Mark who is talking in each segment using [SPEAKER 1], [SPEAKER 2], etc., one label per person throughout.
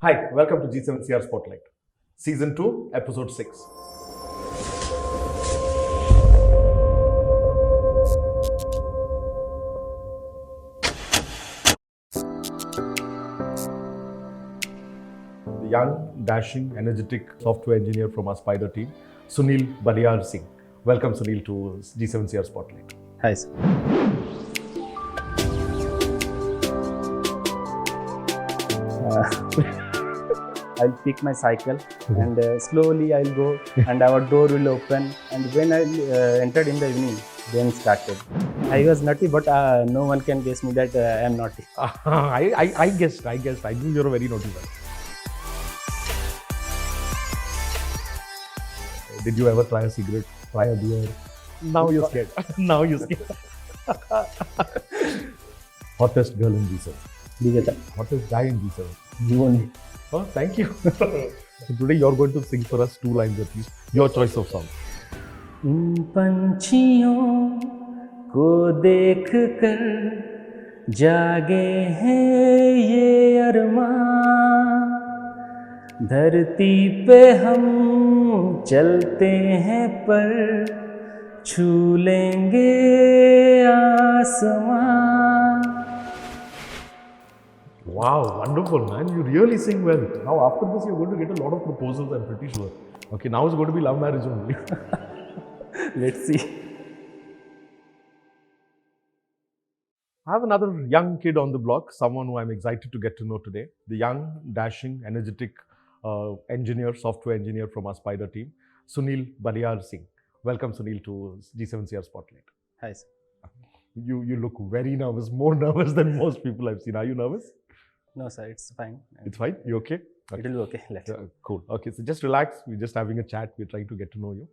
[SPEAKER 1] Hi, welcome to G7CR Spotlight, Season 2, Episode 6. The young, dashing, energetic software engineer from our Spider team, Sunil Baliyar Singh. Welcome, Sunil, to G7CR Spotlight.
[SPEAKER 2] Hi, sir. I'll pick my cycle and slowly I'll go and our door will open, and when I entered in the evening, then started. I was naughty, but no one can guess me that I am naughty.
[SPEAKER 1] I guessed. I knew you're a very naughty man. Did you ever try a cigarette, try a beer? Now you're scared. Now you're scared. Hottest girl in G7.
[SPEAKER 2] Digita.
[SPEAKER 1] Hottest guy in G7.
[SPEAKER 2] You only.
[SPEAKER 1] Oh, thank you. Today you're going to sing for us 2 lines at least. Your choice of song.
[SPEAKER 2] इन पंछियों को देख कर जागे हैं ये अरमान, धरती पे हम चलते हैं पर छू लेंगे आसमान.
[SPEAKER 1] Wow, wonderful, man. You really sing well. Now, after this, you're going to get a lot of proposals, I'm pretty sure. Okay, now it's going to be love marriage only.
[SPEAKER 2] Let's see.
[SPEAKER 1] I have another young kid on the block, someone who I'm excited to get to know today. The young, dashing, energetic engineer, software engineer from our Spider team, Sunil Baliyar Singh. Welcome, Sunil, to G7CR Spotlight.
[SPEAKER 2] Hi, sir.
[SPEAKER 1] You look very nervous, more nervous than most people I've seen. Are you nervous?
[SPEAKER 2] No, sir, it's fine.
[SPEAKER 1] It's fine? You okay?
[SPEAKER 2] It will be okay. Let's.
[SPEAKER 1] Cool. Okay, so just relax. We're just having a chat. We're trying to get to know you.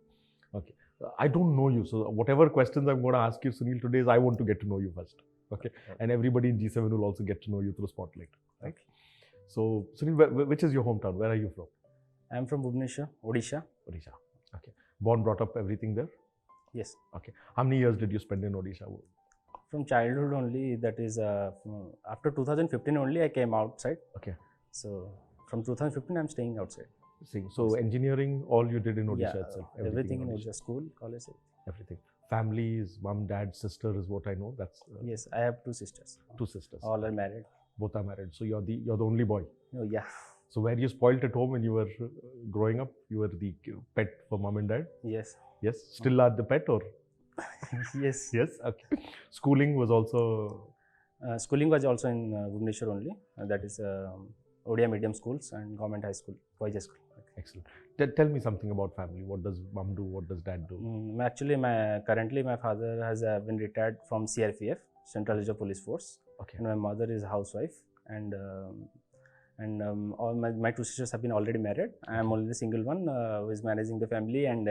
[SPEAKER 1] Okay. I don't know you. So whatever questions I'm going to ask you, Sunil, today is I want to get to know you first. Okay. And everybody in G7 will also get to know you through Spotlight. Right?
[SPEAKER 2] Okay.
[SPEAKER 1] So, Sunil, which is your hometown? Where are you from?
[SPEAKER 2] I'm from Bhubaneswar, Odisha.
[SPEAKER 1] Odisha. Okay. Born, brought up, everything there?
[SPEAKER 2] Yes.
[SPEAKER 1] Okay. How many years did you spend in Odisha?
[SPEAKER 2] From childhood only, that is after 2015 only I came outside.
[SPEAKER 1] Okay.
[SPEAKER 2] So from 2015 I'm staying outside.
[SPEAKER 1] So engineering, all you did in Odisha
[SPEAKER 2] Yeah,
[SPEAKER 1] itself?
[SPEAKER 2] everything in Odisha, school, college.
[SPEAKER 1] Everything. Families, mom, dad, sister is what I know. That's
[SPEAKER 2] Yes, I have 2 sisters.
[SPEAKER 1] 2 sisters.
[SPEAKER 2] All are married.
[SPEAKER 1] Both are married. So you're the only boy.
[SPEAKER 2] Oh yeah.
[SPEAKER 1] So were you spoiled at home when you were growing up? You were the pet for mom and dad?
[SPEAKER 2] Yes.
[SPEAKER 1] Yes. Still are the pet or?
[SPEAKER 2] Yes.
[SPEAKER 1] Yes. Okay. Schooling was also.
[SPEAKER 2] Schooling was also in Bhubaneswar only. That is Odia medium schools and government high school, boys high school. Okay.
[SPEAKER 1] Excellent. Tell me something about family. What does mom do? What does dad do?
[SPEAKER 2] Actually, currently my father has been retired from CRPF, Central Reserve Police Force.
[SPEAKER 1] Okay.
[SPEAKER 2] And my mother is a housewife, and all my 2 sisters have been already married. I am only the single one who is managing the family and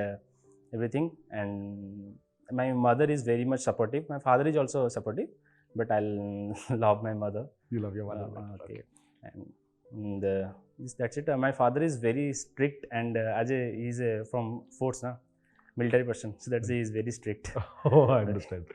[SPEAKER 2] everything. And my mother is very much supportive. My father is also supportive, but I'll love my mother.
[SPEAKER 1] You love your mother.
[SPEAKER 2] Okay. And that's it. My father is very strict, and he's from force, military person. So that's he is very strict.
[SPEAKER 1] Oh, I understand.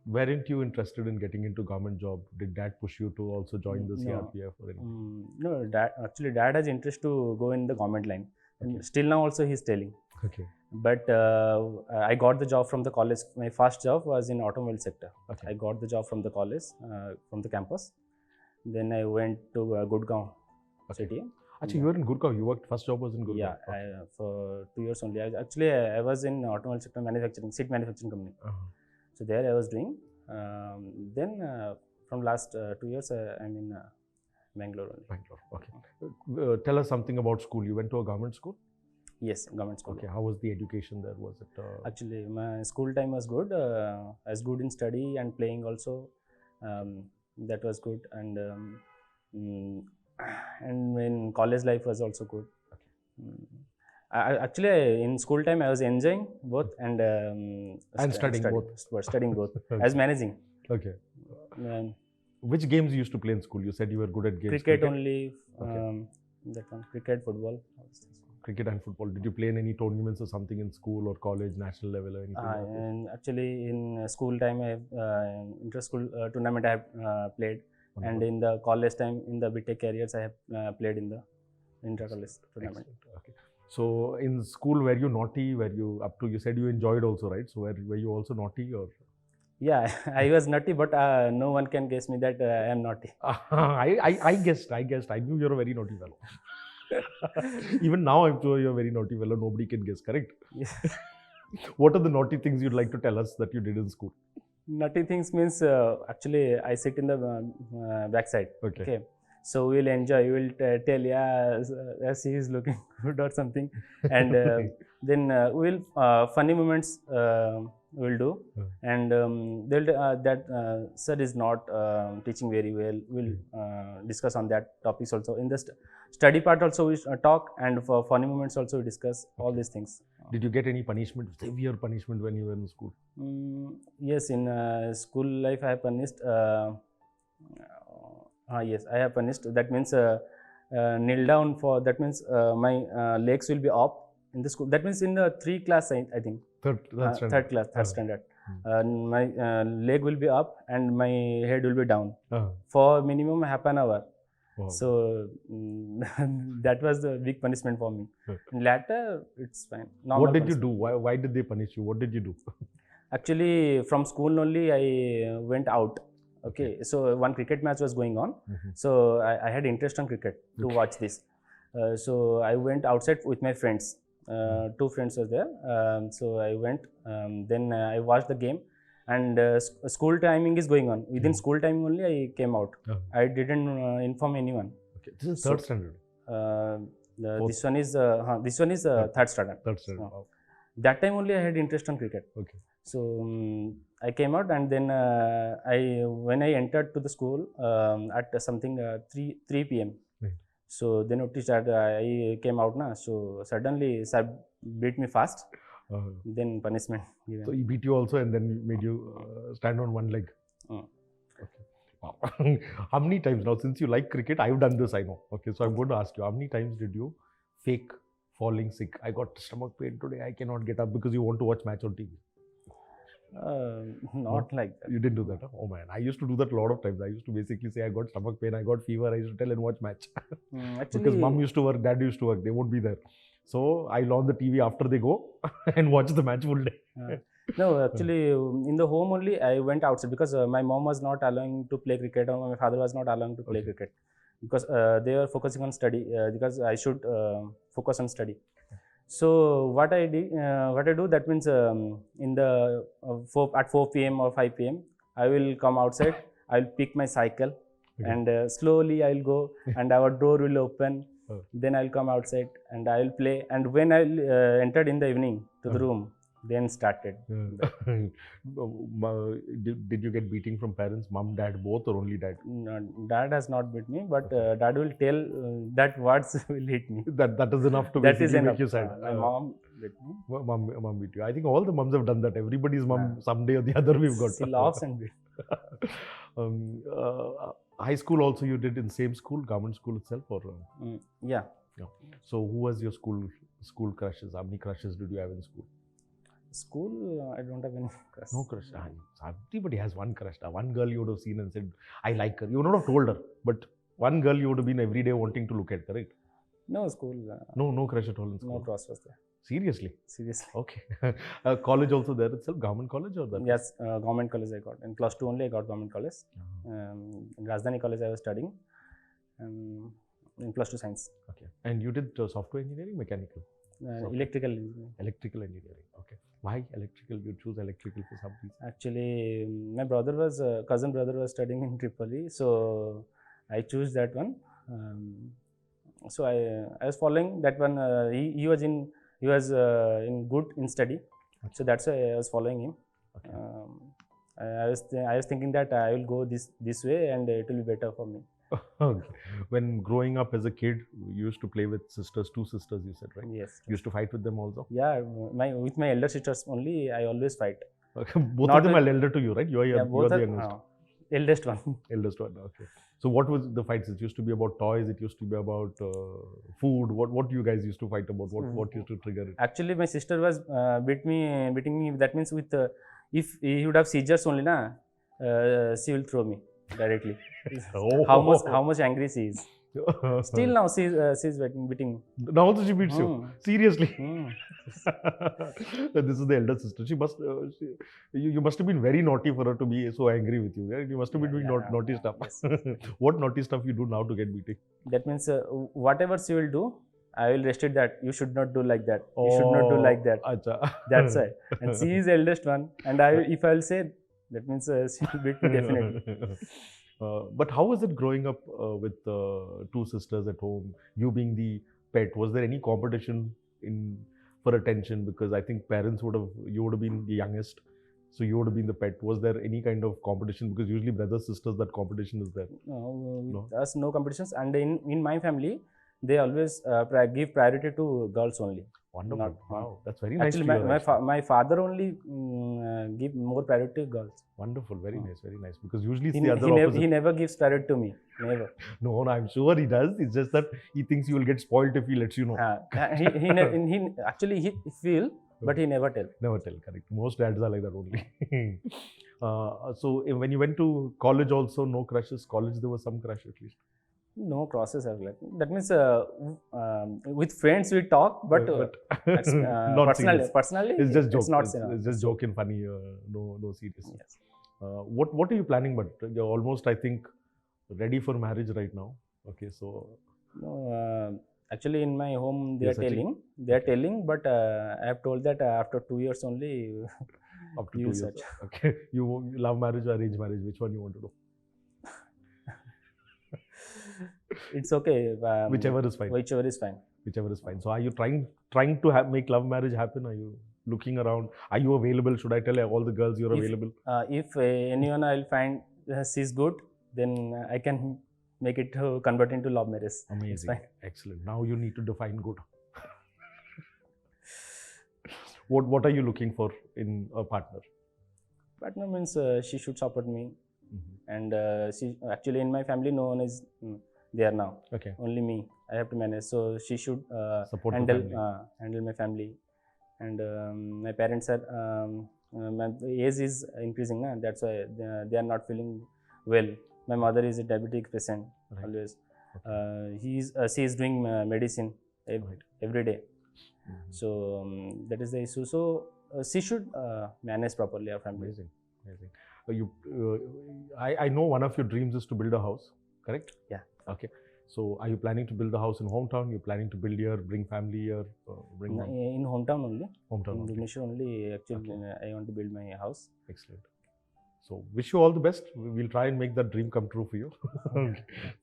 [SPEAKER 1] Weren't you interested in getting into government job? Did dad push you to also join the CRPF or anything?
[SPEAKER 2] No, dad has interest to go in the government line.
[SPEAKER 1] Okay.
[SPEAKER 2] And still now also he's telling.
[SPEAKER 1] Okay.
[SPEAKER 2] But I got the job from the college. My first job was in automobile sector.
[SPEAKER 1] Okay.
[SPEAKER 2] I got the job from the college, from the campus. Then I went to Gurgaon city.
[SPEAKER 1] Actually, you were in Gurgaon. You worked, first job was in Gurgaon.
[SPEAKER 2] Yeah, for 2 years only. I was in automobile sector manufacturing, seat manufacturing company. So there I was doing. Then from last 2 years, I'm in Bangalore only.
[SPEAKER 1] Bangalore. Okay. Tell us something about school. You went to a government school?
[SPEAKER 2] Yes, government school.
[SPEAKER 1] Okay. How was the education there? Was it?
[SPEAKER 2] Actually, my school time was good. I was good in study and playing also. That was good, and when college life was also good. Actually, in school time, I was enjoying both and
[SPEAKER 1] studying both.
[SPEAKER 2] Studying both. I was managing.
[SPEAKER 1] Okay. Which games you used to play in school? You said you were good at games.
[SPEAKER 2] Cricket only.
[SPEAKER 1] Okay.
[SPEAKER 2] That one. Cricket, football.
[SPEAKER 1] Cricket and football. Did you play in any tournaments or something in school or college, national level or anything?
[SPEAKER 2] And actually, in school time, I have inter-school tournament I have played. And in the college time, in the BTech careers, I have played in the intra-college tournament.
[SPEAKER 1] Excellent. Okay. So in school, were you naughty? Were you up to? You said you enjoyed also, right? So were you also naughty or?
[SPEAKER 2] Yeah, I was naughty, but no one can guess me that I am naughty.
[SPEAKER 1] I guessed. I knew you're a very naughty fellow. Even now, I'm sure you're a very naughty fellow. Nobody can guess. Correct.
[SPEAKER 2] Yes.
[SPEAKER 1] What are the naughty things you'd like to tell us that you did in school?
[SPEAKER 2] Naughty things means actually I sit in the backside.
[SPEAKER 1] Okay.
[SPEAKER 2] Okay. So we'll enjoy. We will tell, yeah, as he is looking good or something, and then we'll funny moments we'll do, and they'll that sir is not teaching very well. We'll discuss on that topics also. In the study part also we talk, and for funny moments also we discuss all these things.
[SPEAKER 1] Did you get any punishment, severe punishment when you were in school?
[SPEAKER 2] Yes, in school life I have punished. Yes, I have punished. That means kneel down for. That means my legs will be up in the school. That means in the 3 class, I think.
[SPEAKER 1] Third
[SPEAKER 2] Third standard. My leg will be up and my head will be down for minimum half an hour.
[SPEAKER 1] Wow.
[SPEAKER 2] So that was the big punishment for me. And later, it's fine. Normal
[SPEAKER 1] What did you
[SPEAKER 2] punishment.
[SPEAKER 1] do? Why did they punish you? What did you do?
[SPEAKER 2] Actually, from school only, I went out. Okay, so one cricket match was going on. So I had interest on cricket to watch this. So I went outside with my friends. 2 friends were there. So I went. Then I watched the game. And school timing is going on. Within school timing only, I came out. I didn't inform anyone.
[SPEAKER 1] Okay. This is third standard.
[SPEAKER 2] This one is third standard.
[SPEAKER 1] Third standard.
[SPEAKER 2] Wow. That time only I had interest on cricket.
[SPEAKER 1] Okay.
[SPEAKER 2] So I came out, and then when I entered to the school at something 3 p.m.
[SPEAKER 1] Right.
[SPEAKER 2] So they noticed that I came out now. So suddenly sir beat me fast. Then punishment given.
[SPEAKER 1] So he beat you also and then made you stand on one leg. Okay. Wow. How many times now, since you like cricket, I've done this, I know. Okay, so I'm going to ask you, how many times did you fake falling sick? I got stomach pain today, I cannot get up, because you want to watch match on TV?
[SPEAKER 2] Not like that.
[SPEAKER 1] You didn't do that, huh? Oh man, I used to do that a lot of times. I used to basically say I got stomach pain, I got fever, I used to tell and watch match.
[SPEAKER 2] Actually,
[SPEAKER 1] Because mom used to work, dad used to work, they won't be there. So I'll on the TV after they go and watch the match full day.
[SPEAKER 2] No, actually, in the home only I went outside, because my mom was not allowing to play cricket, or my father was not allowing to play cricket, because they were focusing on study, because I should focus on study. So what I do, that means in the at 4 p.m. or 5 p.m. I will come outside. I'll pick my cycle, and slowly I'll go, and our door will open. Then I'll come outside and I'll play. And when I entered in the evening to the room, then started.
[SPEAKER 1] Did you get beating from parents, mom, dad, both, or only dad?
[SPEAKER 2] No, dad has not beat me, but dad will tell that words will hit me.
[SPEAKER 1] That is enough to
[SPEAKER 2] That is
[SPEAKER 1] basically
[SPEAKER 2] enough.
[SPEAKER 1] make you sad.
[SPEAKER 2] My mom beat me.
[SPEAKER 1] Mom beat you. I think all the moms have done that. Everybody's mom, someday or the other, we've got.
[SPEAKER 2] She laughs and beat.
[SPEAKER 1] High school also you did in same school, government school itself, or?
[SPEAKER 2] Yeah.
[SPEAKER 1] So who was your school crushes? How many crushes did you have in school?
[SPEAKER 2] School, I don't have any crush.
[SPEAKER 1] No crush. Everybody has one crush. One girl you would have seen and said, I like her. You would not have told her, but one girl you would have been every day wanting to look at, correct?
[SPEAKER 2] No, school.
[SPEAKER 1] No crush at all in school.
[SPEAKER 2] No crush was there.
[SPEAKER 1] Seriously?
[SPEAKER 2] Seriously.
[SPEAKER 1] Okay. College also there itself, government college or that?
[SPEAKER 2] Yes, government college I got. In plus 2 only I got government college. In Rajdhani college I was studying. In plus 2 science.
[SPEAKER 1] Okay. And you did software engineering, mechanical?
[SPEAKER 2] Electrical engineering.
[SPEAKER 1] Electrical engineering. Okay. Why electrical? You choose electrical for some reason?
[SPEAKER 2] Actually, my cousin brother was studying in Tripoli, so I chose that one. So I was following that one. He was in good in study, so that's why I was following him.
[SPEAKER 1] Okay.
[SPEAKER 2] I was thinking that I will go this way and it will be better for me.
[SPEAKER 1] Okay. When growing up as a kid, you used to play with sisters, 2 sisters, you said, right?
[SPEAKER 2] Yes.
[SPEAKER 1] You used to fight with them also?
[SPEAKER 2] Yeah, with my elder sisters only, I always fight.
[SPEAKER 1] Okay. Both
[SPEAKER 2] Not
[SPEAKER 1] of them
[SPEAKER 2] with-
[SPEAKER 1] are elder to you, right? You are the youngest.
[SPEAKER 2] Eldest one.
[SPEAKER 1] Eldest one, okay. So what was the fights? It used to be about toys, it used to be about food. What you guys used to fight about? What used to trigger it?
[SPEAKER 2] Actually, my sister was beating me. That means with if he would have seizures only, she will throw me. directly.
[SPEAKER 1] Oh.
[SPEAKER 2] How much angry she is. Still now she's beating me.
[SPEAKER 1] Now also she beats you.
[SPEAKER 2] Hmm.
[SPEAKER 1] Seriously.
[SPEAKER 2] Hmm.
[SPEAKER 1] This is the elder sister. She must. You must have been very naughty for her to be so angry with you. Right? You must have been doing naughty stuff.
[SPEAKER 2] Yes.
[SPEAKER 1] What naughty stuff you do now to get beating?
[SPEAKER 2] That means whatever she will do, I will restrict that. You should not do like that. You should not do like that.
[SPEAKER 1] Acha.
[SPEAKER 2] That's why. And she is the eldest one. And if I will say, that means she will beat me definitely.
[SPEAKER 1] But how was it growing up with two sisters at home? You being the pet, was there any competition for attention? Because I think you would have been the youngest, so you would have been the pet. Was there any kind of competition? Because usually brothers, sisters, that competition is there.
[SPEAKER 2] No, with us no competitions. And in my family, they always give priority to girls only.
[SPEAKER 1] Wonderful.
[SPEAKER 2] Not-
[SPEAKER 1] Wow, that's very nice.
[SPEAKER 2] Actually,
[SPEAKER 1] to hear, actually.
[SPEAKER 2] my father only give more priority to girls.
[SPEAKER 1] Wonderful, very
[SPEAKER 2] Oh.
[SPEAKER 1] nice, very nice. Because usually it's
[SPEAKER 2] He,
[SPEAKER 1] the other
[SPEAKER 2] he,
[SPEAKER 1] opposite.
[SPEAKER 2] he never gives priority to me. Never.
[SPEAKER 1] No, I'm sure he does. It's just that he thinks you will get spoiled if he lets you know.
[SPEAKER 2] He actually he feel, but he never tell.
[SPEAKER 1] Never tell, correct. Most dads are like that only. So when you went to college also, no crushes? College, there was some crush at least.
[SPEAKER 2] No crosses are like that means with friends we talk, but
[SPEAKER 1] Not serious.
[SPEAKER 2] personally
[SPEAKER 1] It's just joke.
[SPEAKER 2] It's not
[SPEAKER 1] It's just joke and funny. No serious.
[SPEAKER 2] Yes.
[SPEAKER 1] What are you planning? But you're almost, I think, ready for marriage right now. Okay, so
[SPEAKER 2] No, actually in my home they
[SPEAKER 1] You're
[SPEAKER 2] are
[SPEAKER 1] searching?
[SPEAKER 2] telling, but I have told that after 2 years only
[SPEAKER 1] up to
[SPEAKER 2] you
[SPEAKER 1] 2 years.
[SPEAKER 2] search.
[SPEAKER 1] Okay, you love marriage or arranged marriage? Which one you want to do?
[SPEAKER 2] It's okay.
[SPEAKER 1] Whichever is fine.
[SPEAKER 2] Whichever is fine.
[SPEAKER 1] Whichever is fine. So are you trying to make love marriage happen? Are you looking around? Are you available? Should I tell all the girls you're
[SPEAKER 2] If-
[SPEAKER 1] available?
[SPEAKER 2] If anyone I'll find she's good, then I can make it to convert into love marriage. It's
[SPEAKER 1] Amazing.
[SPEAKER 2] fine.
[SPEAKER 1] Excellent. Now you need to define good. What are you looking for in a partner?
[SPEAKER 2] Partner means she should support me,
[SPEAKER 1] Mhm.
[SPEAKER 2] and she actually in my family no one is there now.
[SPEAKER 1] Okay.
[SPEAKER 2] Only me. I have to manage. So she should
[SPEAKER 1] Support the
[SPEAKER 2] handle
[SPEAKER 1] family.
[SPEAKER 2] handle my family, and my parents are my age is increasing. That's why they are not feeling well. My mother is a diabetic patient
[SPEAKER 1] Right.
[SPEAKER 2] always.
[SPEAKER 1] Okay.
[SPEAKER 2] She is doing medicine
[SPEAKER 1] Right.
[SPEAKER 2] every day.
[SPEAKER 1] Mhm.
[SPEAKER 2] So that is the issue. So she should manage properly our family.
[SPEAKER 1] Amazing. Amazing. I know one of your dreams is to build a house, correct?
[SPEAKER 2] Yeah.
[SPEAKER 1] Okay. So are you planning to build the house in hometown? You're planning to build here, bring family here, bring mom?
[SPEAKER 2] In hometown only.
[SPEAKER 1] Hometown.
[SPEAKER 2] In
[SPEAKER 1] Okay.
[SPEAKER 2] Bhubaneswar only. Actually,
[SPEAKER 1] Okay.
[SPEAKER 2] I want to build my house.
[SPEAKER 1] Excellent. So wish you all the best. We'll try and make that dream come true for you.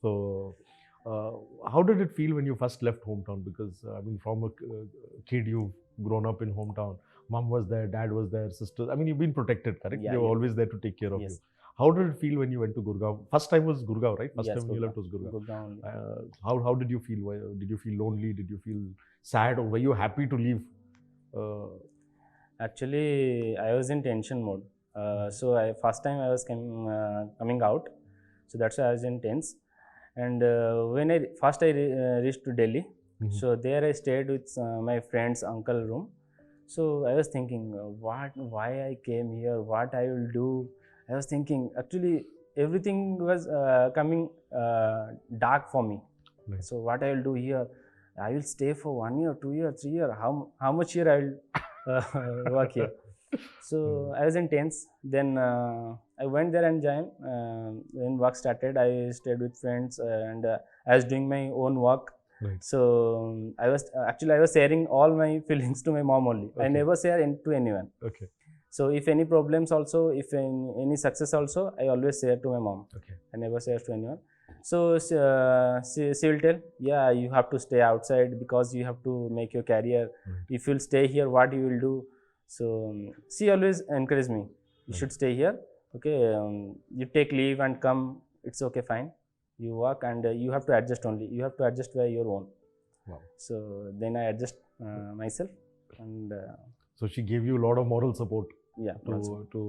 [SPEAKER 1] So how did it feel when you first left hometown? Because I mean, from a kid, you've grown up in hometown. Mom was there, dad was there, sisters. I mean, you've been protected, correct?
[SPEAKER 2] Yeah,
[SPEAKER 1] They were
[SPEAKER 2] yeah.
[SPEAKER 1] always there to take care of
[SPEAKER 2] Yes.
[SPEAKER 1] you. How did it feel when you went to Gurgaon? First time was Gurgaon, right? First
[SPEAKER 2] Yes,
[SPEAKER 1] time when you
[SPEAKER 2] Gurgaon.
[SPEAKER 1] left was Gurgaon.
[SPEAKER 2] Gurgaon only.
[SPEAKER 1] How did you feel? Did you feel lonely? Did you feel sad, or were you happy to leave?
[SPEAKER 2] Actually, I was in tension mode. So first time I was coming out, so that's why I was in tense. And when I reached to Delhi,
[SPEAKER 1] Mhm.
[SPEAKER 2] so there I stayed with my friend's uncle room. So I was thinking, why I came here, what I will do. I was thinking, actually everything was coming dark for me.
[SPEAKER 1] Right.
[SPEAKER 2] So what I will do here, I will stay for 1 year, 2 year, 3 year. How much year I will work here? So I was in tense. Then I went there and joined. When work started, I stayed with friends and I was doing my own work.
[SPEAKER 1] Right.
[SPEAKER 2] So I was sharing all my feelings to my mom only. I
[SPEAKER 1] Okay.
[SPEAKER 2] never share to anyone.
[SPEAKER 1] Okay.
[SPEAKER 2] So if any problems also, if any success also, I always share to my mom.
[SPEAKER 1] Okay.
[SPEAKER 2] I never share to anyone. So she will tell, yeah, you have to stay outside because you have to make your career.
[SPEAKER 1] Right.
[SPEAKER 2] If you'll stay here, what you will do? So she always encouraged me. You
[SPEAKER 1] Right.
[SPEAKER 2] should stay here. Okay, you take leave and come. It's okay, fine. You work and you have to adjust only. You have to adjust by your own.
[SPEAKER 1] Wow.
[SPEAKER 2] So then I adjust myself and
[SPEAKER 1] So she gave you a lot of moral support
[SPEAKER 2] yeah. also.
[SPEAKER 1] to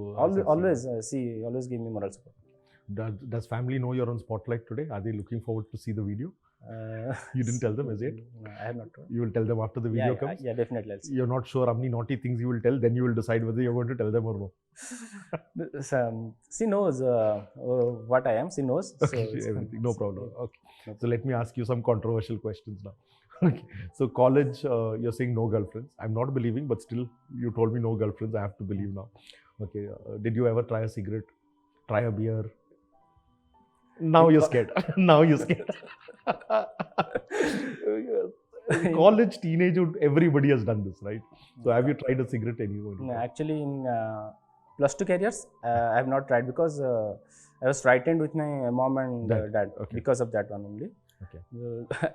[SPEAKER 2] Always she always give me moral support.
[SPEAKER 1] Does family know you're on Spotlight today? Are they looking forward to see the video? You didn't tell them, is it?
[SPEAKER 2] No, I have not told.
[SPEAKER 1] You will tell them after the video
[SPEAKER 2] Yeah,
[SPEAKER 1] comes?
[SPEAKER 2] yeah, definitely. I'll say.
[SPEAKER 1] You're not sure how many naughty things you will tell, then you will decide whether you're going to tell them or no.
[SPEAKER 2] She knows what I am. She knows.
[SPEAKER 1] Okay, everything, no problem. Okay. So let me ask you some controversial questions now. Okay. So college, you're saying no girlfriends. I'm not believing, but still, you told me no girlfriends. I have to believe now. Okay. Did you ever try a cigarette? Try a beer? Now you're scared. Now you're scared. College, teenagehood, everybody has done this, right? So have you tried a cigarette anywhere?
[SPEAKER 2] No, actually, in plus 2 careers, I have not tried because I was frightened with my mom and dad
[SPEAKER 1] Okay.
[SPEAKER 2] because of that one only.
[SPEAKER 1] Okay.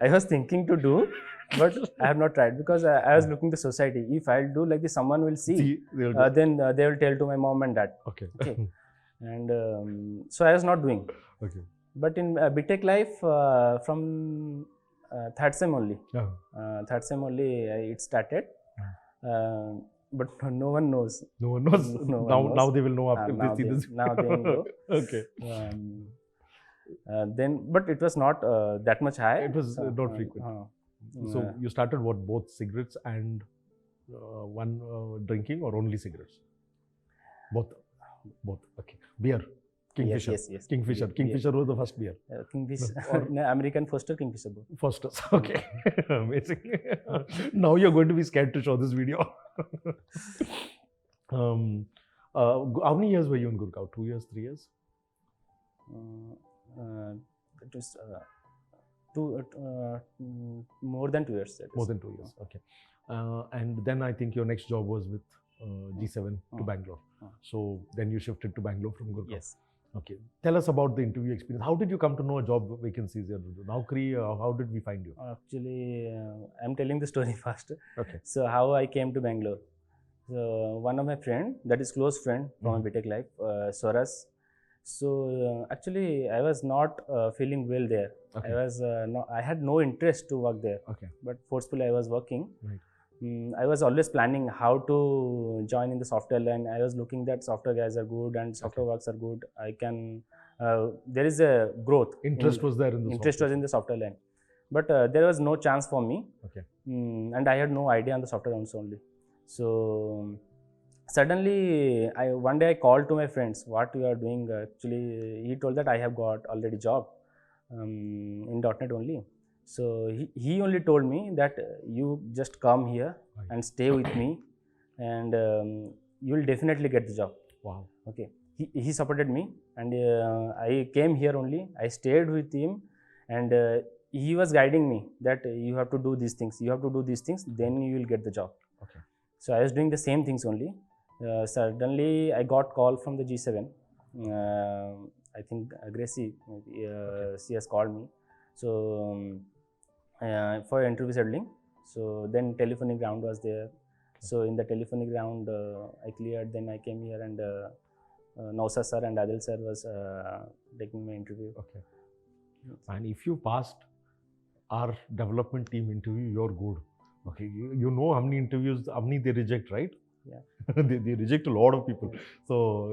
[SPEAKER 2] I was thinking to do, but I have not tried because I was looking the society. If I'll do like this, someone will see.
[SPEAKER 1] they'll do-
[SPEAKER 2] Then they will tell to my mom and dad.
[SPEAKER 1] okay.
[SPEAKER 2] Okay. And so I was not doing.
[SPEAKER 1] Okay.
[SPEAKER 2] But in BTech life, from third sem only.
[SPEAKER 1] Yeah.
[SPEAKER 2] Third sem only it started. But no one knows.
[SPEAKER 1] No one knows.
[SPEAKER 2] No one
[SPEAKER 1] now,
[SPEAKER 2] knows.
[SPEAKER 1] now they will know after
[SPEAKER 2] Now
[SPEAKER 1] they see
[SPEAKER 2] they-
[SPEAKER 1] this.
[SPEAKER 2] now they know.
[SPEAKER 1] Okay.
[SPEAKER 2] Then, but it was not that much high.
[SPEAKER 1] It was not frequent. So you started what, both cigarettes and one drinking, or only cigarettes? Both. Both. Okay. Beer. Kingfisher.
[SPEAKER 2] Yes.
[SPEAKER 1] Kingfisher.
[SPEAKER 2] Beer.
[SPEAKER 1] Kingfisher was the first beer.
[SPEAKER 2] Kingfisher.
[SPEAKER 1] Or-
[SPEAKER 2] No, American Foster, Kingfisher both.
[SPEAKER 1] First. Okay. Amazing. Now you're going to be scared to show this video. How many years were you in Gurgaon? 2 years, 3 years?
[SPEAKER 2] It was more than 2 years. that is.
[SPEAKER 1] More than 2 years. Okay. And then I think your next job was with G7 to Bangalore. So then you shifted to Bangalore from Gurgaon.
[SPEAKER 2] Yes.
[SPEAKER 1] Okay. Tell us about the interview experience. How did you come to know job vacancies here? Naukri, how did we find you?
[SPEAKER 2] Actually, I'm telling the story first.
[SPEAKER 1] Okay.
[SPEAKER 2] So how I came to Bangalore. So one of my friend, that is close friend from my BTech life, Swaras. So actually, I was not feeling well there.
[SPEAKER 1] Okay.
[SPEAKER 2] I had no interest to work there.
[SPEAKER 1] Okay.
[SPEAKER 2] But forcefully I was working.
[SPEAKER 1] Right.
[SPEAKER 2] I was always planning how to join in the software line. I was looking that software guys are good and software works are good. I can. There is a growth.
[SPEAKER 1] Interest was there in the
[SPEAKER 2] Interest was in the software line, but there was no chance for me.
[SPEAKER 1] Okay.
[SPEAKER 2] And I had no idea on the software rounds only. So suddenly, one day I called to my friends, what you are doing. Actually, he told that I have got already job in .NET only. So he only told me that you just come here and stay with me, and you will definitely get the job.
[SPEAKER 1] Wow.
[SPEAKER 2] Okay. He supported me, and I came here only. I stayed with him, and he was guiding me that you have to do these things. You have to do these things, then you will get the job.
[SPEAKER 1] Okay.
[SPEAKER 2] So I was doing the same things only. Suddenly, I got call from the G7. I think Gracie, she has called me. So for interview scheduling. So then telephonic round was there. So in the telephonic round, I cleared. Then I came here, and Nausa sir and Adil sir was taking my interview.
[SPEAKER 1] Okay. And if you passed our development team interview, you're good. Okay. You know how many interviews, how many they reject, right?
[SPEAKER 2] Yeah.
[SPEAKER 1] they reject a lot of people. So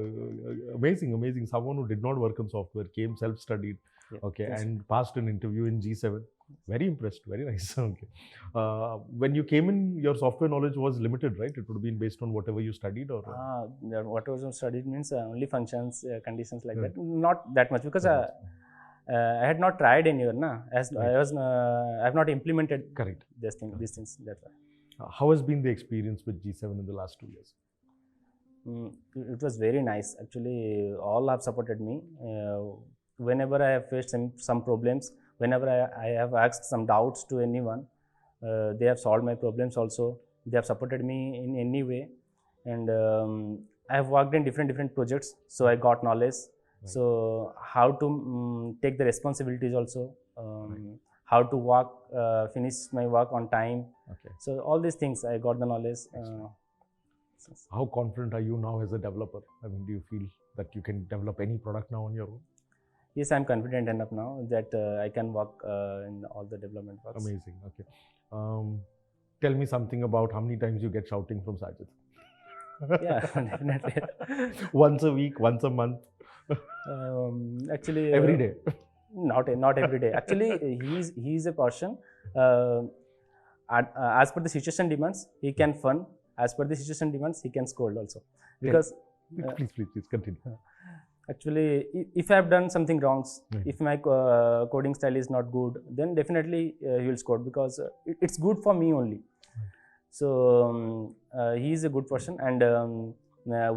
[SPEAKER 1] amazing. Someone who did not work on software came self-studied.
[SPEAKER 2] Yeah.
[SPEAKER 1] Okay,
[SPEAKER 2] Yes.
[SPEAKER 1] and passed an interview in G7. Very impressed. Very nice. Okay. When you came in, your software knowledge was limited, right? It would have been based on whatever you studied, or
[SPEAKER 2] What was studied means only functions, conditions like
[SPEAKER 1] Yeah.
[SPEAKER 2] that. Not that much because I had not tried anywhere. As
[SPEAKER 1] Right.
[SPEAKER 2] I have not implemented
[SPEAKER 1] correct.
[SPEAKER 2] these things. That's why.
[SPEAKER 1] How has been the experience with G7 in the last 2 years?
[SPEAKER 2] It was very nice. Actually, all have supported me. Whenever I have faced some problems, whenever I have asked some doubts to anyone, they have solved my problems also. They have supported me in any way. And I have worked in different projects, so I got knowledge.
[SPEAKER 1] Right.
[SPEAKER 2] So how to take the responsibilities also, how to work, finish my work on time.
[SPEAKER 1] Okay.
[SPEAKER 2] So all these things I got the knowledge.
[SPEAKER 1] How confident are you now as a developer? I mean, do you feel that you can develop any product now on your own?
[SPEAKER 2] Yes, I'm confident enough now that I can work in all the development works.
[SPEAKER 1] Amazing. Okay. Tell me something about how many times you get shouting from Sajid.
[SPEAKER 2] Yeah, definitely.
[SPEAKER 1] Once a week, once a month,
[SPEAKER 2] Actually,
[SPEAKER 1] every day.
[SPEAKER 2] Not every day. Actually, he's a person. Uh, as per the situation demands, he can fun. As per the situation demands, he can scold also. Because
[SPEAKER 1] Please continue.
[SPEAKER 2] actually, if I have done something wrongs,
[SPEAKER 1] Right.
[SPEAKER 2] if my coding style is not good, then definitely he will scold, because it's good for me only. So he is a good person, and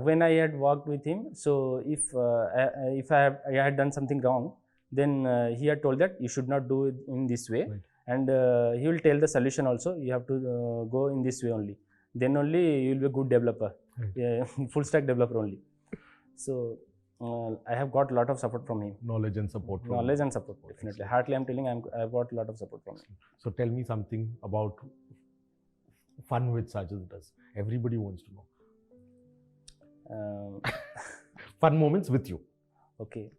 [SPEAKER 2] when I had worked with him, so if I had done something wrong, then he had told that you should not do it in this way,
[SPEAKER 1] Right.
[SPEAKER 2] and he will tell the solution also. You have to go in this way only. Then only you will be a good developer,
[SPEAKER 1] Right.
[SPEAKER 2] full stack developer only. So I have got a lot of support from him.
[SPEAKER 1] Knowledge and support from
[SPEAKER 2] Knowledge and support, definitely.
[SPEAKER 1] Excellent.
[SPEAKER 2] Hardly I'm telling, I've got a lot of support from him.
[SPEAKER 1] So tell me something about fun which Sajid does. Everybody wants to know. Fun moments with you.
[SPEAKER 2] Okay.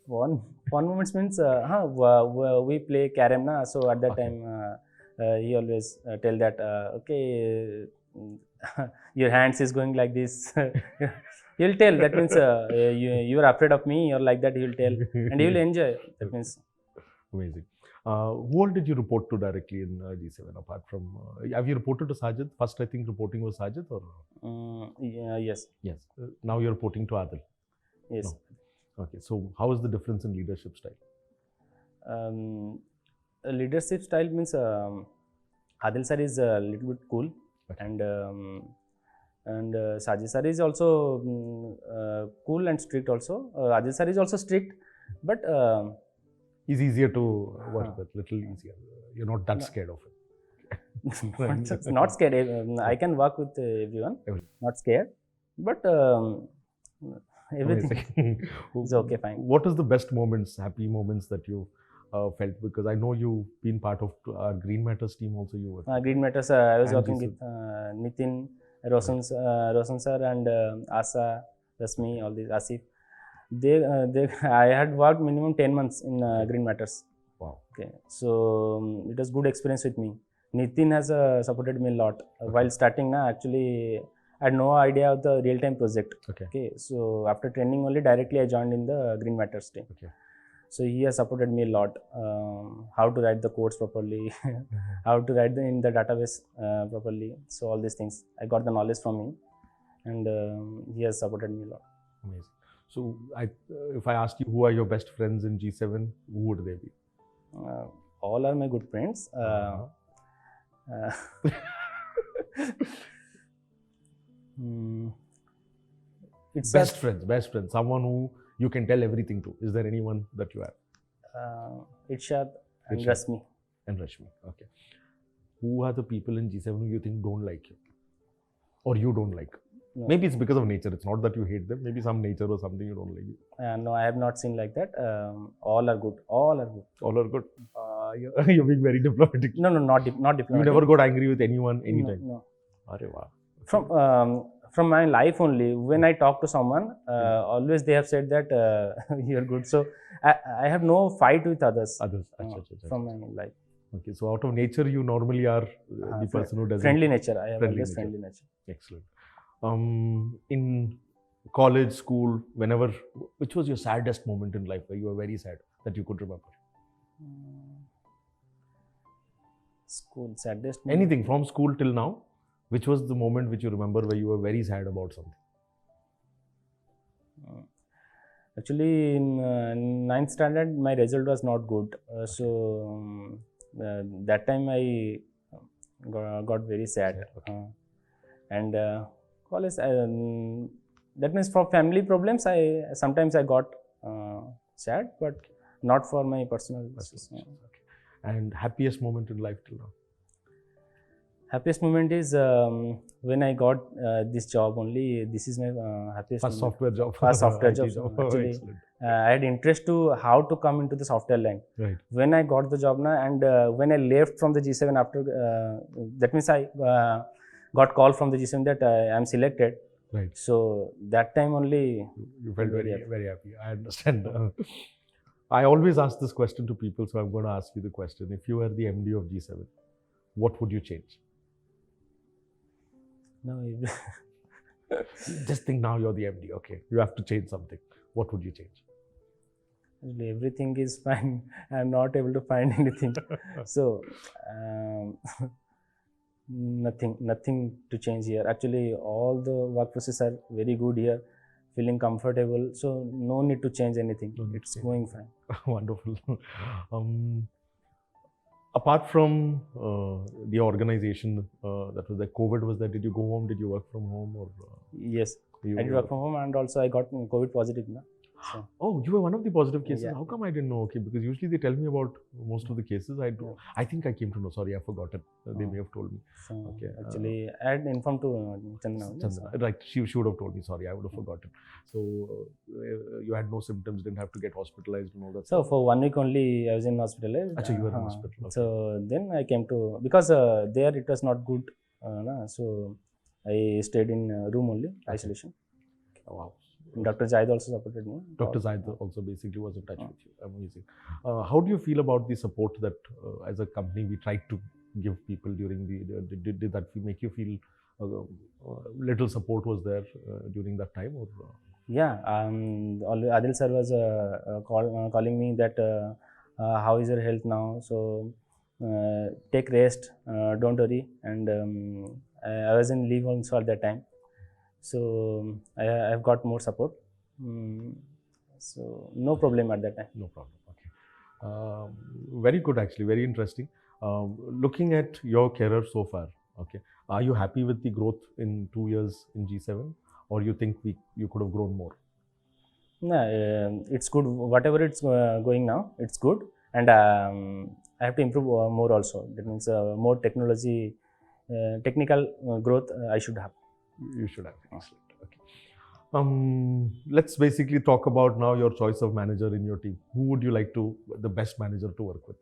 [SPEAKER 2] Fun moments means we play carom na. So at that
[SPEAKER 1] Okay.
[SPEAKER 2] time he always tell that okay, your hands is going like this. He'll tell, that means you are afraid of me or like that. He'll tell, and he will enjoy. That means
[SPEAKER 1] Amazing. Who all did you report to directly in G7 apart from? Have you reported to Sajid? First, I think reporting was Sajid, or
[SPEAKER 2] yes,
[SPEAKER 1] yes. Now you're reporting to Adil.
[SPEAKER 2] yes.
[SPEAKER 1] No. Okay. So how is the difference in leadership style?
[SPEAKER 2] Leadership style means Adil sir is a little bit cool,
[SPEAKER 1] Okay.
[SPEAKER 2] and Sajid sir is also cool and strict also. Adil sir is also strict, but
[SPEAKER 1] He's easier to work
[SPEAKER 2] Huh.
[SPEAKER 1] with, little easier. You're not that
[SPEAKER 2] No.
[SPEAKER 1] scared of it.
[SPEAKER 2] not scared. I can work with everyone,
[SPEAKER 1] Everyone.
[SPEAKER 2] not scared, but everything
[SPEAKER 1] Amazing.
[SPEAKER 2] is okay, fine.
[SPEAKER 1] What is the best moments, happy moments that you felt? Because I know you've been part of our Green Matters team also. You were.
[SPEAKER 2] Green Matters, I was
[SPEAKER 1] And
[SPEAKER 2] working
[SPEAKER 1] this
[SPEAKER 2] with Nitin, Roshan sir, and Asa, Rasmi, all these, Asif. I had worked minimum 10 months in Green Matters.
[SPEAKER 1] Wow.
[SPEAKER 2] Okay, so it was good experience with me. Nitin has supported me a lot. While starting, actually, I had no idea of the real-time project.
[SPEAKER 1] Okay.
[SPEAKER 2] Okay, so after training only, directly I joined in the Green Matters team.
[SPEAKER 1] Okay.
[SPEAKER 2] So he has supported me a lot. How to write the codes properly, how to write in the database properly. So all these things, I got the knowledge from him, and he has supported me a lot.
[SPEAKER 1] Amazing. So, if I ask you who are your best friends in G7, who would they be?
[SPEAKER 2] All are my good friends. It's
[SPEAKER 1] Best friends, someone who you can tell everything to. Is there anyone that you have?
[SPEAKER 2] Irshad and
[SPEAKER 1] Irshad.
[SPEAKER 2] Rasmi.
[SPEAKER 1] And Rashmi. Okay. Who are the people in G7 who you think don't like you? Or you don't like?
[SPEAKER 2] No.
[SPEAKER 1] Maybe it's because of nature. It's not that you hate them. Maybe some nature or something you don't like.
[SPEAKER 2] No, I have not seen like that. All are good. All are good.
[SPEAKER 1] All are good. You're being very diplomatic.
[SPEAKER 2] No, not diplomatic.
[SPEAKER 1] You never got angry with anyone anytime.
[SPEAKER 2] No.
[SPEAKER 1] Arre wow.
[SPEAKER 2] From my life only, when I talk to someone, always they have said that you're good. So I have no fight with others
[SPEAKER 1] Others. Acha.
[SPEAKER 2] from my life.
[SPEAKER 1] Okay, so out of nature, you normally are the person who doesn't.
[SPEAKER 2] Friendly nature. I have
[SPEAKER 1] Friendly
[SPEAKER 2] always
[SPEAKER 1] nature.
[SPEAKER 2] friendly nature.
[SPEAKER 1] Excellent. In college, school, whenever, which was your saddest moment in life where you were very sad that you could remember?
[SPEAKER 2] School, saddest moment.
[SPEAKER 1] Anything from school till now, which was the moment which you remember where you were very sad about something?
[SPEAKER 2] Actually, in ninth standard, my result was not good. That time I got very sad.
[SPEAKER 1] Okay.
[SPEAKER 2] And college, that means for family problems, sometimes I got sad, but not for my personal.
[SPEAKER 1] Okay. And happiest moment in life till now?
[SPEAKER 2] Happiest moment is when I got this job only. This is my happiest
[SPEAKER 1] First
[SPEAKER 2] moment.
[SPEAKER 1] software job.
[SPEAKER 2] First software
[SPEAKER 1] IT
[SPEAKER 2] job.
[SPEAKER 1] Oh,
[SPEAKER 2] Actually,
[SPEAKER 1] excellent.
[SPEAKER 2] I had interest to how to come into the software line.
[SPEAKER 1] Right.
[SPEAKER 2] When I got the job now, and when I left from the G7 after, that means I got call from the G7 that I am selected.
[SPEAKER 1] Right.
[SPEAKER 2] So that time only.
[SPEAKER 1] You felt
[SPEAKER 2] Very
[SPEAKER 1] very,
[SPEAKER 2] happy.
[SPEAKER 1] very happy. I understand. I always ask this question to people, so I'm going to ask you the question. If you were the MD of G7, what would you change?
[SPEAKER 2] No,
[SPEAKER 1] Just think now you're the MD. Okay, you have to change something. What would you change?
[SPEAKER 2] Actually, everything is fine. I'm not able to find anything. So, um, nothing to change here. Actually, all the work processes are very good here. Feeling comfortable. So, no need to change anything.
[SPEAKER 1] No need to
[SPEAKER 2] It's
[SPEAKER 1] change
[SPEAKER 2] going fine.
[SPEAKER 1] Wonderful. Apart from the organization that was like COVID was there, did you go home? Did you work from home or
[SPEAKER 2] Yes,
[SPEAKER 1] you?
[SPEAKER 2] I did work from home, and also I got COVID positive now. So,
[SPEAKER 1] Oh, you were one of the positive cases.
[SPEAKER 2] Yeah.
[SPEAKER 1] How come I didn't know? Okay, because usually they tell me about most of the cases. I do.
[SPEAKER 2] Yeah.
[SPEAKER 1] I think I came to know. Sorry, I forgot it. They
[SPEAKER 2] Oh.
[SPEAKER 1] may have told me.
[SPEAKER 2] so
[SPEAKER 1] Okay,
[SPEAKER 2] actually, I had informed to Chandana. only,
[SPEAKER 1] Chandana,
[SPEAKER 2] so-
[SPEAKER 1] right? She would have told me. Sorry, I would have forgotten. So you had no symptoms, didn't have to get hospitalized and all that.
[SPEAKER 2] So for 1 week only, I was in hospital.
[SPEAKER 1] Acha, you were in hospital, okay.
[SPEAKER 2] So then I came to, because there it was not good, so I stayed in room only, isolation.
[SPEAKER 1] Oh, wow.
[SPEAKER 2] Dr. Zaid also supported me.
[SPEAKER 1] Dr. Zaid also basically was in touch with you. Amazing. How do you feel about the support that as a company we tried to give people during did that make you feel little support was there during that time or?
[SPEAKER 2] Yeah, Adil sir was calling me that how is your health now? So take rest, don't worry. And I was in leave also at that time. So I've got more support. So no problem at that time.
[SPEAKER 1] No problem. Okay. Very good, actually. Very interesting. Looking at your career so far, okay, are you happy with the growth in 2 years in G7, or you think you could have grown more?
[SPEAKER 2] No, it's good. Whatever it's going now, it's good. And I have to improve more also. That means more technology, technical growth I should have.
[SPEAKER 1] You should have. Excellent. Okay. Let's basically talk about now your choice of manager in your team. Who would you like to, the best manager to work with?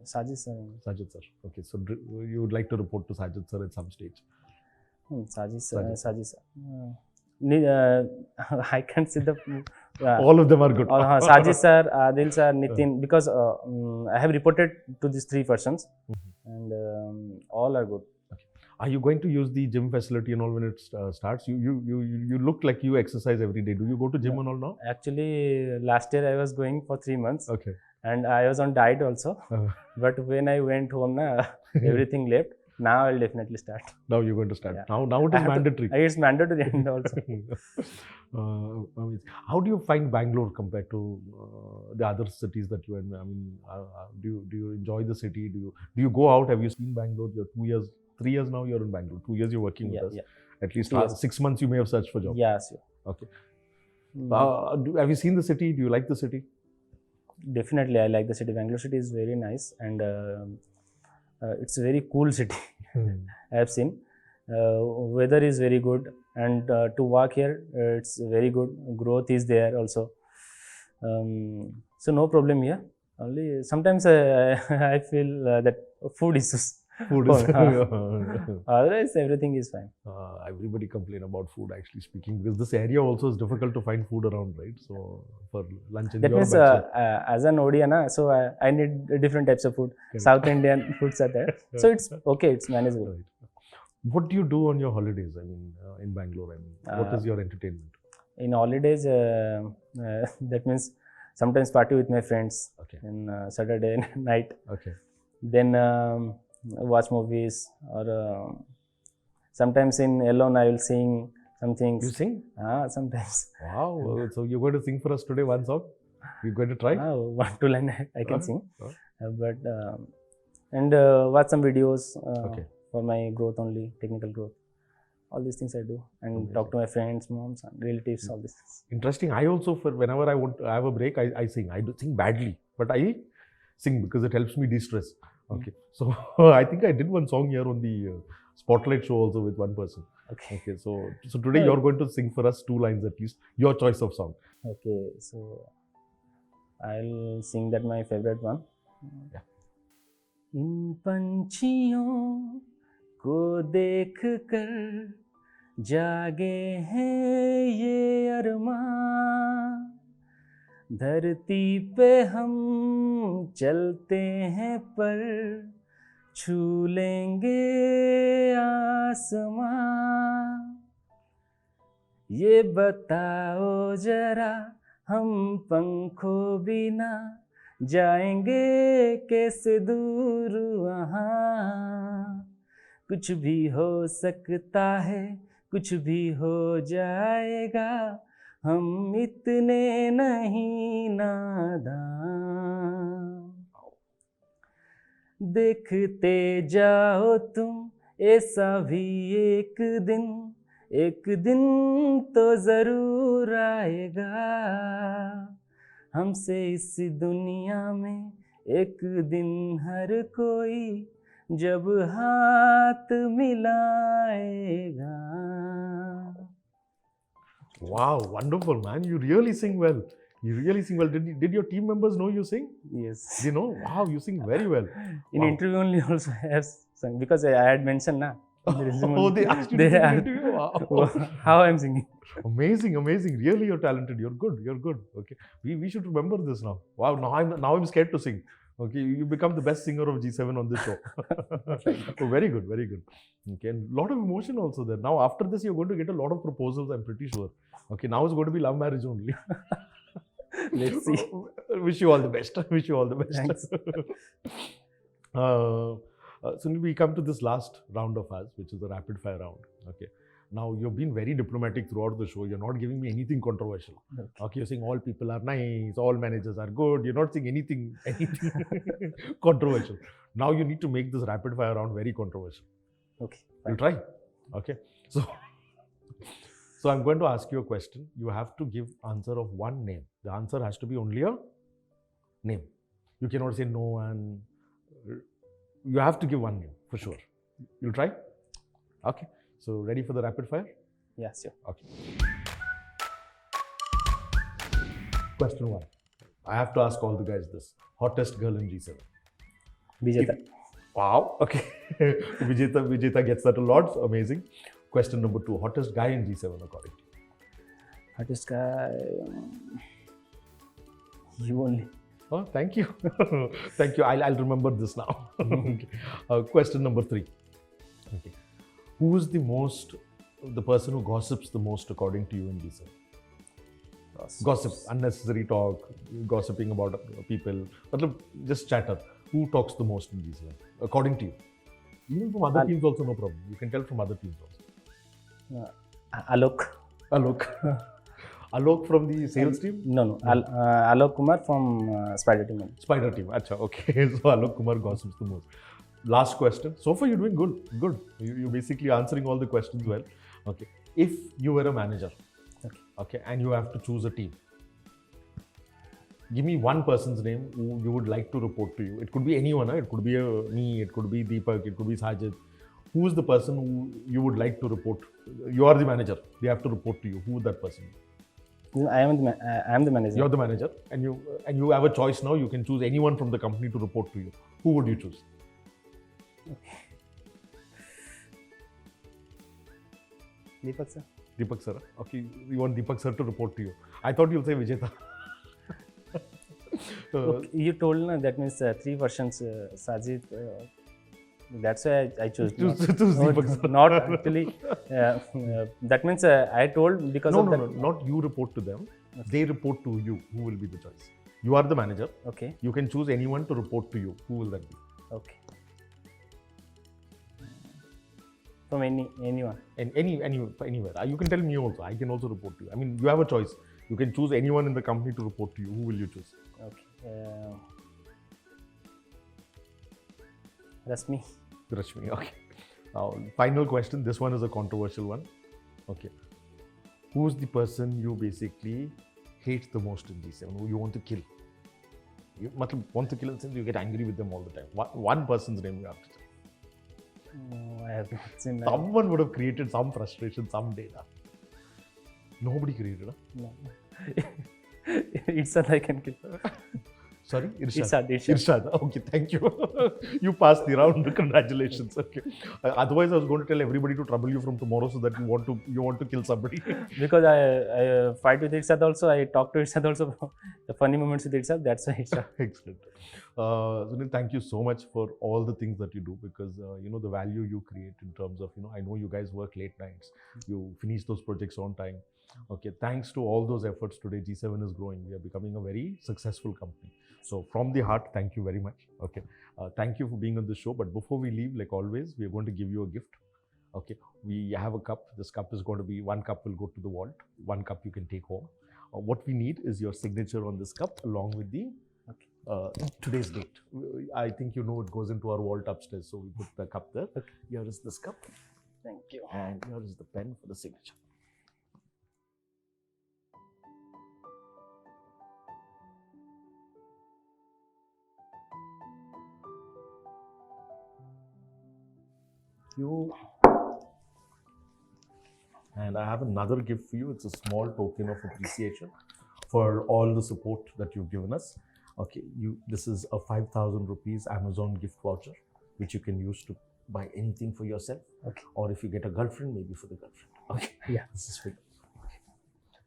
[SPEAKER 2] Sajid sir.
[SPEAKER 1] Sajid sir. Okay. So you would like to report to Sajid sir at some stage.
[SPEAKER 2] Sajid sir.
[SPEAKER 1] Sajid.
[SPEAKER 2] Sajid sir. I can't see the.
[SPEAKER 1] All of them are good.
[SPEAKER 2] Sajid sir, Adil sir, Nitin, because I have reported to these three persons, and all are good.
[SPEAKER 1] Are you going to use the gym facility and all when it starts? You look like you exercise every day. Do you go to gym and all now?
[SPEAKER 2] Actually, last year I was going for 3 months.
[SPEAKER 1] Okay.
[SPEAKER 2] And I was on diet also. But when I went home, everything left. Now I'll definitely start.
[SPEAKER 1] Now you're going to start.
[SPEAKER 2] Yeah.
[SPEAKER 1] Now it is mandatory.
[SPEAKER 2] It's mandatory and also.
[SPEAKER 1] How do you find Bangalore compared to the other cities that you are in? I mean, do you enjoy the city? Do you go out? Have you seen Bangalore? You're 2 years, 3 years now. You're in Bangalore. 2 years you're working with us.
[SPEAKER 2] Yeah.
[SPEAKER 1] At least
[SPEAKER 2] 2 years.
[SPEAKER 1] 6 months you may have searched for job.
[SPEAKER 2] Yes. Yeah.
[SPEAKER 1] Okay. Have you seen the city? Do you like the city?
[SPEAKER 2] Definitely, I like the city. Bangalore city is very nice, and it's a very cool city. I have seen. Weather is very good, and to work here, it's very good. Growth is there also. So no problem here. Only sometimes I feel that food issues.
[SPEAKER 1] Food is.
[SPEAKER 2] Otherwise, everything is fine.
[SPEAKER 1] Everybody complain about food, actually speaking, because this area also is difficult to find food around, right? So for lunch and
[SPEAKER 2] That means as an Odia, so I need different types of food.
[SPEAKER 1] Correct.
[SPEAKER 2] South Indian foods are there, so it's okay. It's manageable.
[SPEAKER 1] Right. What do you do on your holidays? I mean, in Bangalore, I mean, what is your entertainment?
[SPEAKER 2] In holidays, that means sometimes party with my friends.
[SPEAKER 1] Okay.
[SPEAKER 2] In Saturday night.
[SPEAKER 1] Okay.
[SPEAKER 2] Then watch movies, or sometimes in alone I will sing some things.
[SPEAKER 1] You sing?
[SPEAKER 2] Sometimes.
[SPEAKER 1] Wow. So you're going to sing for us today one song? You're going to try?
[SPEAKER 2] 1, 2 line I can sing. But and watch some videos
[SPEAKER 1] Okay.
[SPEAKER 2] for my growth only, technical growth. All these things I do, and talk to my friends, moms, and relatives. All these things.
[SPEAKER 1] Interesting. I also, for whenever I want to have a break, I sing. I do sing badly, but I sing because it helps me de-stress. Okay. So I think I did one song here on the Spotlight show also with one person.
[SPEAKER 2] Okay.
[SPEAKER 1] Okay. So today you're going to sing for us 2 lines at least. Your choice of song.
[SPEAKER 2] Okay. So I'll sing that my favorite one.
[SPEAKER 1] Yeah.
[SPEAKER 2] इन पंछियों को देख कर जागे हैं ये अरमान, धरती पे हम चलते हैं पर छू लेंगे आसमां, ये बताओ जरा हम पंखों बिना जाएंगे कैसे दूर वहाँ, कुछ भी हो सकता है, कुछ भी हो जाएगा, हम इतने नहीं नादान। देखते जाओ तुम ऐसा भी एक दिन तो जरूर आएगा, हमसे इस दुनिया में एक दिन हर कोई जब हाथ मिलाएगा।
[SPEAKER 1] Wow, wonderful, man. You really sing well. You really sing well. Did your team members know you sing?
[SPEAKER 2] Yes.
[SPEAKER 1] They know? Wow, you sing very well.
[SPEAKER 2] In
[SPEAKER 1] Wow.
[SPEAKER 2] interview only also I have sung, because I had mentioned na. in the resume
[SPEAKER 1] Oh,
[SPEAKER 2] only.
[SPEAKER 1] they asked you to
[SPEAKER 2] They
[SPEAKER 1] sing in
[SPEAKER 2] asked
[SPEAKER 1] interview? Wow.
[SPEAKER 2] how I am singing.
[SPEAKER 1] Amazing, amazing. Really, you're talented. You're good. You're good. Okay. We should remember this now. Wow. Now I'm scared to sing. Okay. You become the best singer of G7 on this show. Oh, very good. Very good. Okay. And a lot of emotion also there. Now after this, you're going to get a lot of proposals. I'm pretty sure. Okay. Now it's going to be love marriage only.
[SPEAKER 2] Let's see.
[SPEAKER 1] Wish you all the best. Wish you all the best.
[SPEAKER 2] Thanks.
[SPEAKER 1] So we come to this last round of ours, which is the rapid fire round. Okay. Now you've been very diplomatic throughout the show. You're not giving me anything controversial. Okay, you're saying all people are nice, all managers are good. You're not saying anything controversial. Now you need to make this rapid fire round very controversial.
[SPEAKER 2] Okay.
[SPEAKER 1] You'll try. Okay. So I'm going to ask you a question. You have to give answer of one name. The answer has to be only a name. You cannot say no, and you have to give one name for sure. You'll try? Okay. So ready for the rapid fire?
[SPEAKER 2] Yeah, sure.
[SPEAKER 1] Okay. Question 1. I have to ask all the guys this. Hottest girl in G7?
[SPEAKER 2] Vijeta.
[SPEAKER 1] Wow. Okay. Vijeta gets that a lot. So amazing. Question number 2. Hottest guy in G7 according to you?
[SPEAKER 2] Hottest guy. You only.
[SPEAKER 1] Oh, thank you. Thank you. I'll remember this now. Okay. Question number 3. Okay. Who is the person who gossips the most according to you in G7? Gossip, unnecessary talk, gossiping about people, just chatter. Who talks the most in G7 according to you? Even from other teams also, no problem. You can tell from other teams also.
[SPEAKER 2] Alok.
[SPEAKER 1] Alok from the sales team?
[SPEAKER 2] No. Alok Kumar from Spider team.
[SPEAKER 1] Spider team. Acha, okay. So Alok Kumar gossips the most. Last question. So far, you're doing good. You're basically answering all the questions well. Okay. If you were a manager, okay, and you have to choose a team, give me one person's name who you would like to report to you. It could be anyone. It could be me. It could be Deepak. It could be Sajid. Who is the person who you would like to report? You are the manager. They have to report to you. Who would that person be?
[SPEAKER 2] I am the manager.
[SPEAKER 1] You're the manager, and you have a choice now. You can choose anyone from the company to report to you. Who would you choose?
[SPEAKER 2] Okay. Deepak sir.
[SPEAKER 1] Deepak sir. Okay, you want Deepak sir to report to you. I thought you'll say Vijeta.
[SPEAKER 2] Okay, you told na, that means 3 versions Sajid. That's why I chose.
[SPEAKER 1] Choose Deepak sir.
[SPEAKER 2] Not actually. That means I told because of that.
[SPEAKER 1] No. Not you report to them. Okay. They report to you. Who will be the choice? You are the manager.
[SPEAKER 2] Okay.
[SPEAKER 1] You can choose anyone to report to you. Who will that be?
[SPEAKER 2] Okay. From anyone.
[SPEAKER 1] And anywhere. You can tell me also. I can also report to you. I mean, you have a choice. You can choose anyone in the company to report to you. Who will you choose?
[SPEAKER 2] Okay. Rashmi.
[SPEAKER 1] Rashmi. Okay. Now, final question. This one is a controversial one. Okay. Who is the person you basically hate the most in G7? Who you want to kill? You want to kill in the sense you get angry with them all the time. One person's name you have to tell.
[SPEAKER 2] No, I have not seen that.
[SPEAKER 1] Someone would have created some frustration someday. Nobody created.
[SPEAKER 2] No. Irshad I can kill.
[SPEAKER 1] Sorry? Irshad.
[SPEAKER 2] Irshad.
[SPEAKER 1] Okay, thank you. You passed the round. Congratulations. Okay. Otherwise, I was going to tell everybody to trouble you from tomorrow so that you want to kill somebody.
[SPEAKER 2] Because I fight with Irshad also. I talk to Irshad also. The funny moments with Irshad. That's why Irshad.
[SPEAKER 1] Excellent. Sunil, thank you so much for all the things that you do, because the value you create in terms of, I know you guys work late nights, you finish those projects on time. Okay, thanks to all those efforts today, G7 is growing. We are becoming a very successful company. So from the heart, thank you very much. Okay, thank you for being on the show. But before we leave, like always, we are going to give you a gift. Okay, we have a cup. This cup is going to be, one cup will go to the vault, one cup you can take home. What we need is your signature on this cup along with the today's date. I think it goes into our vault upstairs, so we put the cup there.
[SPEAKER 2] Okay.
[SPEAKER 1] Here is this cup.
[SPEAKER 2] Thank you.
[SPEAKER 1] And here is the pen for the signature. And I have another gift for you. It's a small token of appreciation for all the support that you've given us. Okay, this is a 5,000 rupees Amazon gift voucher, which you can use to buy anything for yourself.
[SPEAKER 2] Okay.
[SPEAKER 1] Or if you get a girlfriend, maybe for the girlfriend. Okay.
[SPEAKER 2] Yeah.
[SPEAKER 1] This is for you. Okay.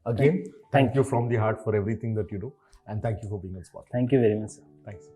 [SPEAKER 1] Again, thank you from the heart for everything that you do. And thank you for being on Spotlight.
[SPEAKER 2] Thank you very much, sir.
[SPEAKER 1] Thanks.